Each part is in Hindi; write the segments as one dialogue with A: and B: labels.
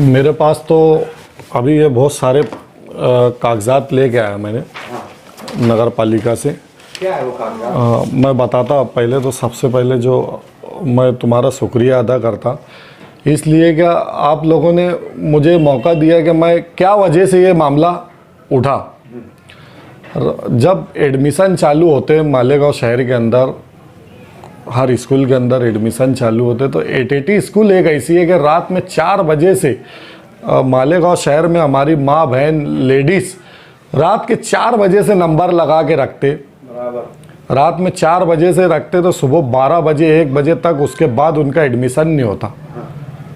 A: मेरे पास तो अभी ये बहुत सारे कागजात लेके आया मैंने नगर पालिका से।
B: क्या है वो कागजात?
A: मैं बताता पहले तो सबसे पहले जो मैं तुम्हारा शुक्रिया अदा करता इसलिए कि आप लोगों ने मुझे मौका दिया कि मैं क्या वजह से ये मामला उठा। जब एडमिशन चालू होते मालेगांव शहर के अंदर, हर स्कूल के अंदर एडमिशन चालू होते तो एटीटी स्कूल एक ऐसी है कि रात में 4 बजे से मालेगांव शहर में हमारी माँ बहन लेडीज़ रात के 4 बजे से नंबर लगा के रखते। रात में 4 बजे से रखते तो सुबह 12 बजे 1 बजे तक, उसके बाद उनका एडमिशन नहीं होता।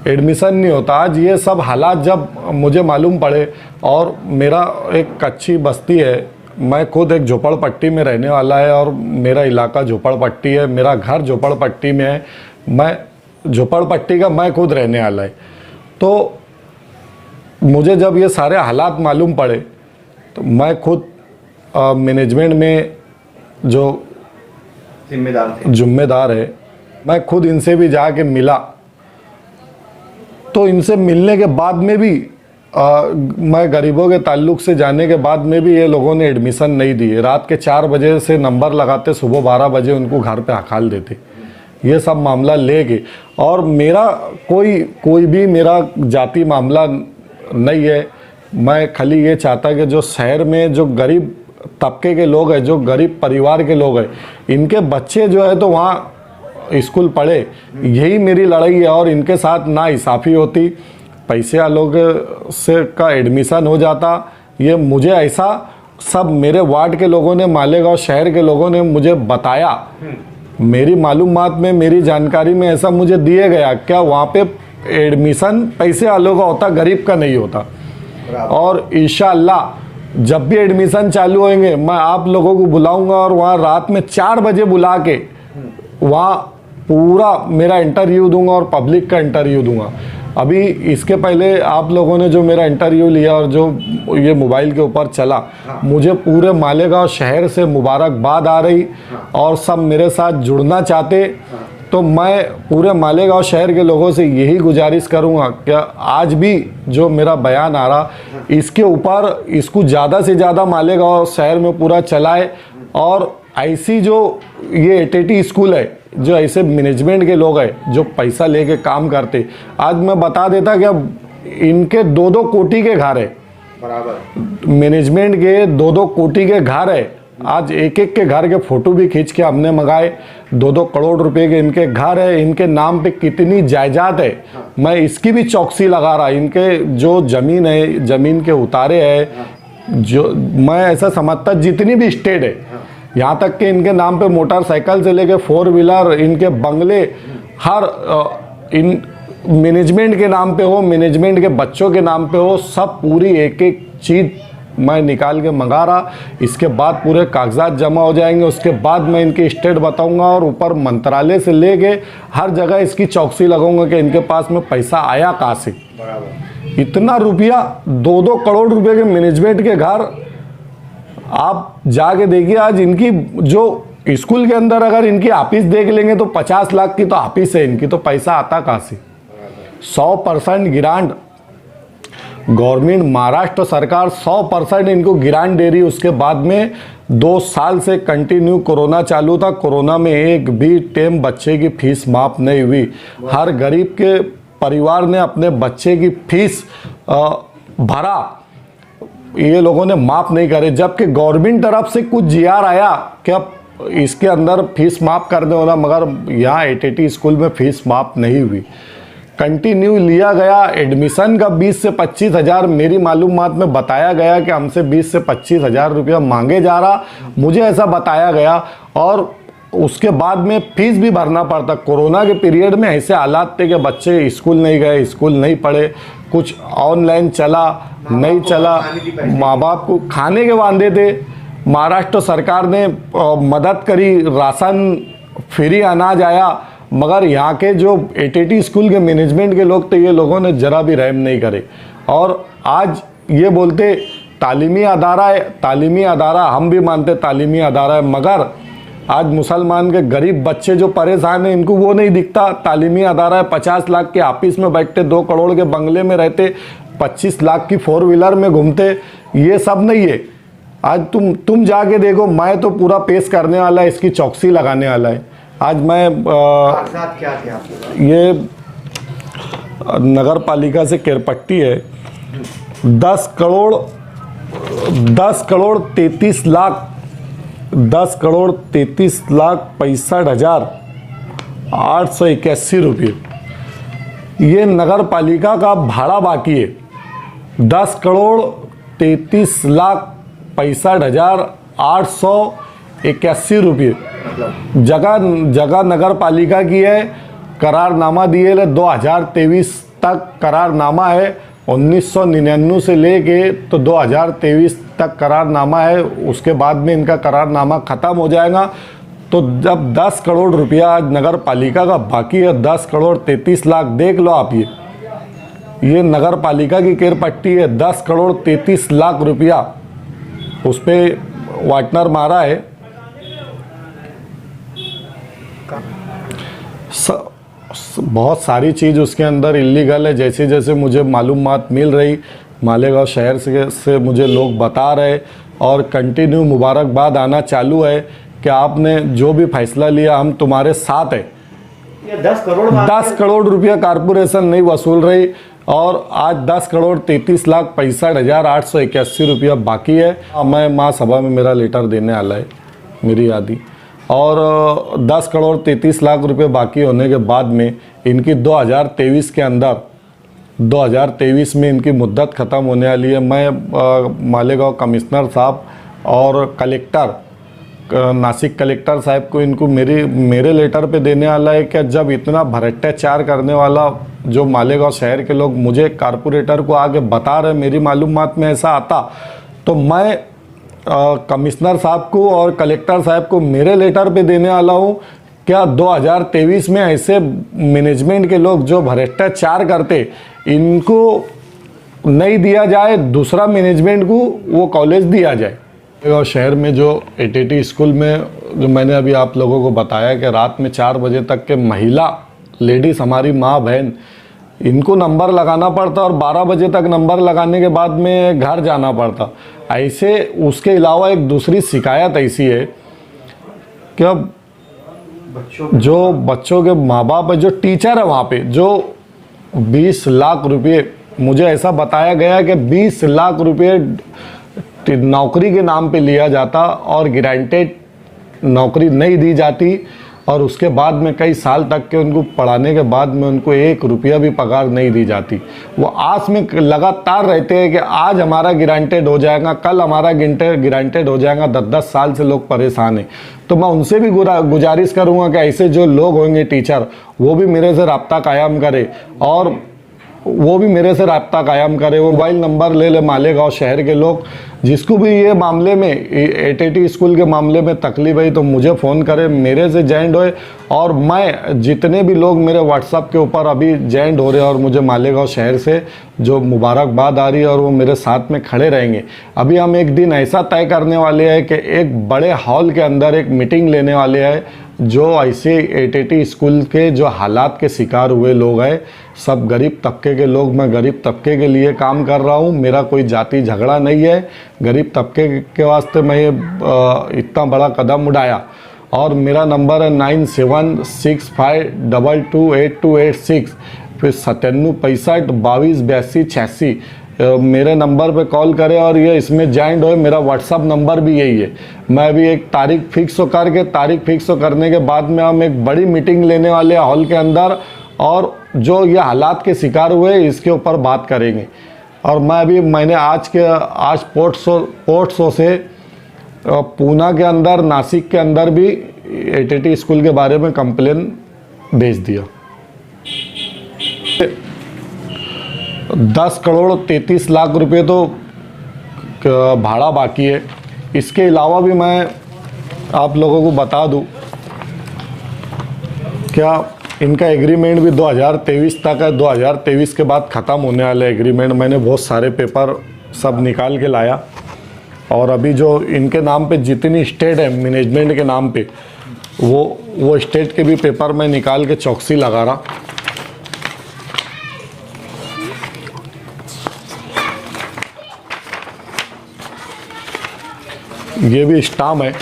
A: एडमिशन नहीं होता। आज ये सब हालात जब मुझे मालूम पड़े, और मेरा एक कच्ची बस्ती है, मैं खुद एक झोपड़पट्टी में रहने वाला है और मेरा इलाका झोपड़पट्टी है, मेरा घर झोपड़पट्टी में है, मैं झोपड़पट्टी का मैं खुद रहने वाला है। तो मुझे जब ये सारे हालात मालूम पड़े तो मैं खुद मैनेजमेंट में जो जिम्मेदार है, मैं खुद इनसे भी जाके मिला। तो इनसे मिलने के बाद में भी मैं गरीबों के ताल्लुक से जाने के बाद में भी ये लोगों ने एडमिशन नहीं दिए। रात के 4 बजे से नंबर लगाते, सुबह 12 बजे उनको घर पे हकाल देते। ये सब मामला लेके, और मेरा कोई भी मेरा जाति मामला नहीं है। मैं खाली ये चाहता कि जो शहर में जो गरीब तबके के लोग हैं, जो गरीब परिवार के लोग हैं, इनके बच्चे जो है तो वहाँ स्कूल पढ़े, यही मेरी लड़ाई है। और इनके साथ ना इंसाफ़ी होती, पैसे वालों से का एडमिशन हो जाता। ये मुझे ऐसा सब मेरे वार्ड के लोगों ने, मालेगांव शहर के लोगों ने मुझे बताया, मेरी मालूमात में, मेरी जानकारी में ऐसा मुझे दिए गया क्या वहाँ पे एडमिशन पैसे वालों का होता, गरीब का नहीं होता। और इंशाअल्लाह जब भी एडमिशन चालू होंगे मैं आप लोगों को बुलाऊंगा और वहाँ रात में 4 बजे बुला के वहाँ पूरा मेरा इंटरव्यू दूंगा और पब्लिक का इंटरव्यू दूंगा। अभी इसके पहले आप लोगों ने जो मेरा इंटरव्यू लिया और जो ये मोबाइल के ऊपर चला, मुझे पूरे मालेगांव शहर से मुबारकबाद आ रही और सब मेरे साथ जुड़ना चाहते। तो मैं पूरे मालेगांव शहर के लोगों से यही गुजारिश करूंगा कि आज भी जो मेरा बयान आ रहा, इसके ऊपर इसको ज़्यादा से ज़्यादा मालेगांव शहर में पूरा चलाए। और ऐसी जो ये एटीटी स्कूल है, जो ऐसे मैनेजमेंट के लोग हैं जो पैसा लेके काम करते, आज मैं बता देता कि अब इनके 2-2 कोटी के घर है, बराबर मैनेजमेंट के 2-2 कोटी के घर है। आज एक के घर के फोटो भी खींच के हमने मंगाए। 2-2 करोड़ रुपए के इनके घर है, इनके नाम पे कितनी जायदाद है मैं इसकी भी चौकसी लगा रहा। इनके जो ज़मीन है, ज़मीन के उतारे है, जो मैं ऐसा समझता जितनी भी स्टेट है, यहाँ तक कि इनके नाम पे मोटरसाइकिल से लेके 4 व्हीलर, इनके बंगले, हर इन मैनेजमेंट के नाम पे हो, मैनेजमेंट के बच्चों के नाम पे हो, सब पूरी एक चीज़ मैं निकाल के मंगा रहा। इसके बाद पूरे कागजात जमा हो जाएंगे, उसके बाद मैं इनकी स्टेट बताऊंगा और ऊपर मंत्रालय से लेके हर जगह इसकी चौकसी लगाऊंगा कि इनके पास में पैसा आया कहाँ से। इतना रुपया, 2-2 करोड़ रुपए के मैनेजमेंट के घर, आप जाके देखिए। आज इनकी जो स्कूल के अंदर अगर इनकी ऑफिस देख लेंगे तो 50 लाख की तो ऑफिस है इनकी, तो पैसा आता कहाँ से। 100% ग्रांट गवर्नमेंट, महाराष्ट्र सरकार 100% इनको ग्रांट दे रही। उसके बाद में 2 साल से कंटिन्यू कोरोना चालू था। कोरोना में एक भी टाइम बच्चे की फीस माफ़ नहीं हुई। हर गरीब के परिवार ने अपने बच्चे की फीस भरा, ये लोगों ने माफ़ नहीं करे। जबकि गवर्नमेंट तरफ से कुछ जीआर आया कि अब इसके अंदर फीस माफ़ कर दे होना, मगर यहाँ एटीटी स्कूल में फीस माफ़ नहीं हुई। कंटिन्यू लिया गया। एडमिशन का 20 से 25 हज़ार मेरी मालूमात में बताया गया कि हमसे 20 से 25 हज़ार रुपया मांगे जा रहा, मुझे ऐसा बताया गया। और उसके बाद में फीस भी भरना पड़ता। कोरोना के पीरियड में ऐसे हालात थे कि बच्चे स्कूल नहीं गए, स्कूल नहीं पढ़े, कुछ ऑनलाइन चला नहीं चला, माँ बाप को खाने के वांदे थे। महाराष्ट्र सरकार ने मदद करी, राशन फ्री अनाज आया, मगर यहाँ के जो एटीटी स्कूल के मैनेजमेंट के लोग थे, ये लोगों ने ज़रा भी रहम नहीं करे। और आज ये बोलते तालीमी अदारा है, तालीमी अदारा हम भी मानते तालीमी अदारा है, मगर आज मुसलमान के गरीब बच्चे जो परेशान हैं इनको वो नहीं दिखता। तालीमी अदारा है, 50 लाख के ऑफिस में बैठते, 2 करोड़ के बंगले में रहते, 25 लाख की 4 व्हीलर में घूमते, ये सब नहीं है। आज तुम जाके देखो, मैं तो पूरा पेश करने वाला है, इसकी चौकसी लगाने वाला है। आज मैं
B: कागजात क्या थे आपके?
A: ये नगर पालिका से केरपट्टी है, 10 करोड़ 33 लाख 10,63,65,881 रुपये ये नगर पालिका का भाड़ा बाकी है। 10,63,65,881 रुपये जगह नगर पालिका की है। करारनामा दिए 2023 तक करारनामा है, 1999 से लेके तो 2023 तक करारनामा है। उसके बाद में इनका करारनामा ख़त्म हो जाएगा। तो जब 10 करोड़ रुपया आज नगर पालिका का बाकी है, 10 करोड़ 33 लाख, देख लो आप, ये नगर पालिका की केरपट्टी है। 10 करोड़ 33 लाख रुपया उस पर वाटनर मारा है। बहुत सारी चीज़ उसके अंदर इलीगल है। जैसे जैसे मुझे मालूमात मिल रही, मालेगांव शहर से मुझे लोग बता रहे, और कंटिन्यू मुबारकबाद आना चालू है कि आपने जो भी फैसला लिया हम तुम्हारे साथ है।
B: ये 10
A: करोड़ रुपया कारपोरेशन नहीं वसूल रही, और आज 10 करोड़ 33,65,881 रुपया बाकी है। मैं महासभा में मेरा लेटर देने वाला है, मेरी यादी। और 10 करोड़ 33 लाख रुपए बाकी होने के बाद में इनकी 2023 के अंदर 2023 में इनकी मुद्दत ख़त्म होने वाली है। मैं मालेगांव कमिश्नर साहब और कलेक्टर नासिक कलेक्टर साहब को इनको मेरे लेटर पे देने वाला है कि जब इतना भ्रष्टाचार करने वाला जो मालेगांव शहर के लोग मुझे कारपोरेटर को आगे बता रहे, मेरी मालूमात में ऐसा आता, तो मैं कमिश्नर साहब को और कलेक्टर साहब को मेरे लेटर पे देने वाला हूँ। क्या 2023 में ऐसे मैनेजमेंट के लोग जो भ्रष्टाचार करते, इनको नहीं दिया जाए, दूसरा मैनेजमेंट को वो कॉलेज दिया जाए। और शहर में जो एटीटी स्कूल में जो मैंने अभी आप लोगों को बताया कि रात में 4 बजे तक के महिला लेडीज़, हमारी माँ बहन, इनको नंबर लगाना पड़ता और 12 बजे तक नंबर लगाने के बाद में घर जाना पड़ता। ऐसे उसके अलावा एक दूसरी शिकायत ऐसी है कि अब जो बच्चों के माँ बाप है, जो टीचर है वहाँ पे, जो 20 लाख रुपये, मुझे ऐसा बताया गया कि 20 लाख रुपये नौकरी के नाम पे लिया जाता और गारंटेड नौकरी नहीं दी जाती, और उसके बाद में कई साल तक के उनको पढ़ाने के बाद में उनको 1 रुपया भी पगार नहीं दी जाती। वो आस में लगातार रहते हैं कि आज हमारा गारंटेड हो जाएगा, कल हमारा गारंटेड हो जाएगा। 10-10 साल से लोग परेशान हैं। तो मैं उनसे भी गुजारिश करूँगा कि ऐसे जो लोग होंगे टीचर, वो भी मेरे से रब्ता कायम करे, और वो भी मेरे से रब्ता कायम करे। वो मोबाइल नंबर ले ले मालेगांव शहर के लोग, जिसको भी ये मामले में एटीटी स्कूल के मामले में तकलीफ है तो मुझे फ़ोन करे, मेरे से जॉइंट होए। और मैं जितने भी लोग मेरे व्हाट्सएप के ऊपर अभी जॉइंट हो रहे हैं और मुझे मालेगांव शहर से जो मुबारकबाद आ रही है और वो मेरे साथ में खड़े रहेंगे, अभी हम एक दिन ऐसा तय करने वाले हैं कि एक बड़े हॉल के अंदर एक मीटिंग लेने वाले हैं। जो ऐसे एटीटी स्कूल के जो हालात के शिकार हुए लोग हैं, सब गरीब तबके के लोग, मैं गरीब तबके के लिए काम कर रहा हूँ। मेरा कोई जाति झगड़ा नहीं है, गरीब तबके के वास्ते मैं ये इतना बड़ा कदम उठाया। और मेरा नंबर है 9765228286, फिर 9765228286। मेरे नंबर पे कॉल करें और ये इसमें जॉइंट हो। मेरा व्हाट्सअप नंबर भी यही है। मैं अभी एक तारीख फिक्स करने के बाद में हम एक बड़ी मीटिंग लेने वाले हैं हॉल के अंदर, और जो ये हालात के शिकार हुए इसके ऊपर बात करेंगे। और मैंने आज पोर्ट शो से पूना के अंदर, नासिक के अंदर भी एटीटी स्कूल के बारे में कंप्लेन भेज दिया। 10 करोड़ 33 लाख रुपए तो भाड़ा बाकी है। इसके अलावा भी मैं आप लोगों को बता दूं, क्या इनका एग्रीमेंट भी 2023 तक है। 2023 के बाद ख़त्म होने वाला एग्रीमेंट। मैंने बहुत सारे पेपर सब निकाल के लाया, और अभी जो इनके नाम पे जितनी स्टेट है मैनेजमेंट के नाम पे, वो स्टेट के भी पेपर मैं निकाल के चौकसी लगा रहा। ये भी स्टाम्प है,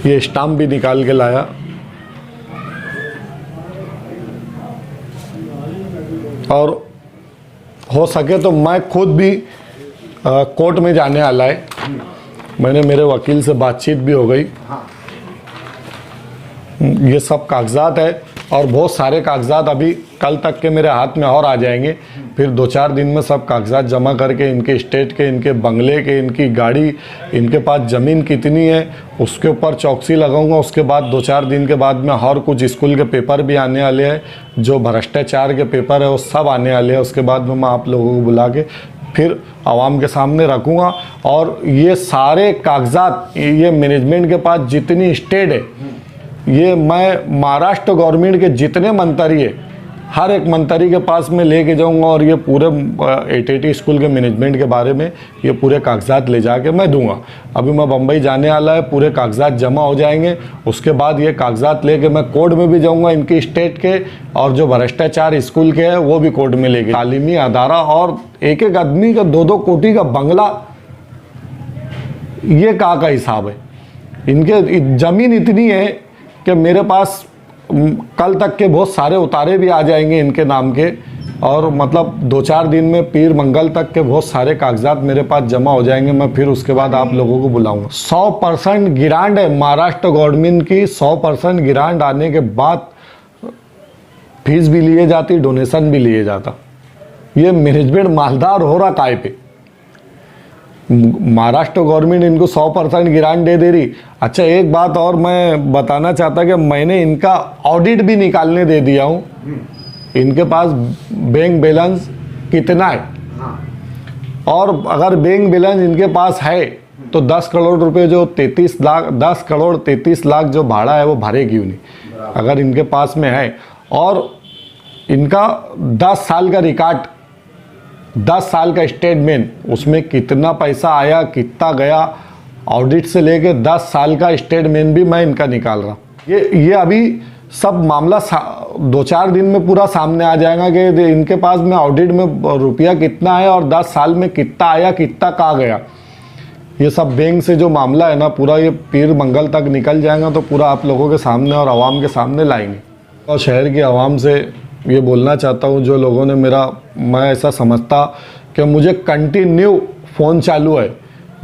A: ये स्टाम्प भी निकाल के लाया। और हो सके तो मैं खुद भी कोर्ट में जाने वाला है। मैंने मेरे वकील से बातचीत भी हो गई। ये सब कागजात है और बहुत सारे कागजात अभी कल तक के मेरे हाथ में और आ जाएंगे। फिर 2-4 दिन में सब कागजात जमा करके इनके स्टेट के, इनके बंगले के, इनकी गाड़ी, इनके पास ज़मीन कितनी है उसके ऊपर चौकसी लगाऊंगा। उसके बाद 2-4 दिन के बाद में और कुछ स्कूल के पेपर भी आने वाले हैं, जो भ्रष्टाचार के पेपर है वो सब आने वाले हैं। उसके बाद में मैं आप लोगों को बुला के फिर आवाम के सामने रखूँगा। और ये सारे कागजात, ये मैनेजमेंट के पास जितनी स्टेट है, ये मैं महाराष्ट्र गवर्नमेंट के जितने मंत्री है हर एक मंत्री के पास में लेके जाऊंगा और ये पूरे 880 स्कूल के मैनेजमेंट के बारे में ये पूरे कागजात ले जाके मैं दूंगा। अभी मैं बम्बई जाने वाला है, पूरे कागजात जमा हो जाएंगे। उसके बाद ये कागजात लेके मैं कोर्ट में भी जाऊंगा, इनकी स्टेट के और जो भ्रष्टाचार स्कूल के हैं वो भी कोर्ट में लेके। तालीमी अदारा और एक एक आदमी का 2-2 कोटी का बंगला, ये कहाँ का हिसाब है? इनके ज़मीन इतनी है कि मेरे पास कल तक के बहुत सारे उतारे भी आ जाएंगे इनके नाम के। और मतलब 2-4 दिन में पीर मंगल तक के बहुत सारे कागजात मेरे पास जमा हो जाएंगे। मैं फिर उसके बाद आप लोगों को बुलाऊंगा। 100% गिरांड है महाराष्ट्र गवर्नमेंट की। 100% गिरांड आने के बाद फीस भी लिए जाती, डोनेशन भी लिए जाता। ये मैनेजमेंट मालदार हो रहा काय पे? महाराष्ट्र गवर्नमेंट इनको 100% गिरांट दे रही। अच्छा, एक बात और मैं बताना चाहता कि मैंने इनका ऑडिट भी निकालने दे दिया हूँ। इनके पास बैंक बैलेंस कितना है, और अगर बैंक बैलेंस इनके पास है तो 10 करोड़ रुपए जो 10 करोड़ 33 लाख जो भाड़ा है वो भरे क्यों नहीं, अगर इनके पास में है। और इनका 10 साल का रिकॉर्ड, 10 साल का स्टेटमेंट, उसमें कितना पैसा आया कितना गया, ऑडिट से लेके 10 साल का स्टेटमेंट भी मैं इनका निकाल रहा हूँ। ये अभी सब मामला 2-4 दिन में पूरा सामने आ जाएगा कि इनके पास में ऑडिट में रुपया कितना है और 10 साल में कितना आया कितना कहाँ गया। ये सब बैंक से जो मामला है ना पूरा, ये पीर मंगल तक निकल जाएगा तो पूरा आप लोगों के सामने और आवाम के सामने लाएंगे। और शहर की आवाम से ये बोलना चाहता हूँ, जो लोगों ने मैं ऐसा समझता कि मुझे कंटिन्यू फ़ोन चालू है,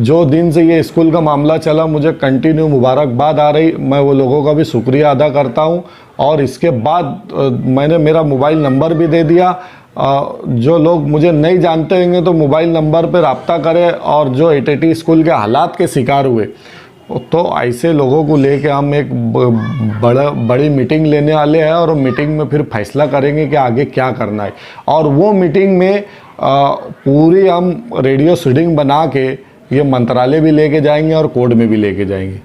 A: जो दिन से ये स्कूल का मामला चला मुझे कंटिन्यू मुबारकबाद आ रही। मैं वो लोगों का भी शुक्रिया अदा करता हूँ। और इसके बाद मैंने मेरा मोबाइल नंबर भी दे दिया। जो लोग मुझे नहीं जानते होंगे तो मोबाइल नंबर पर रब्ता करें। और जो 880 स्कूल के हालात के शिकार हुए तो ऐसे लोगों को लेके हम एक बड़ी मीटिंग लेने वाले हैं और मीटिंग में फिर फैसला करेंगे कि आगे क्या करना है। और वो मीटिंग में पूरी हम रेडियो सीडिंग बना के ये मंत्रालय भी लेके जाएंगे और कोर्ट में भी लेके जाएंगे।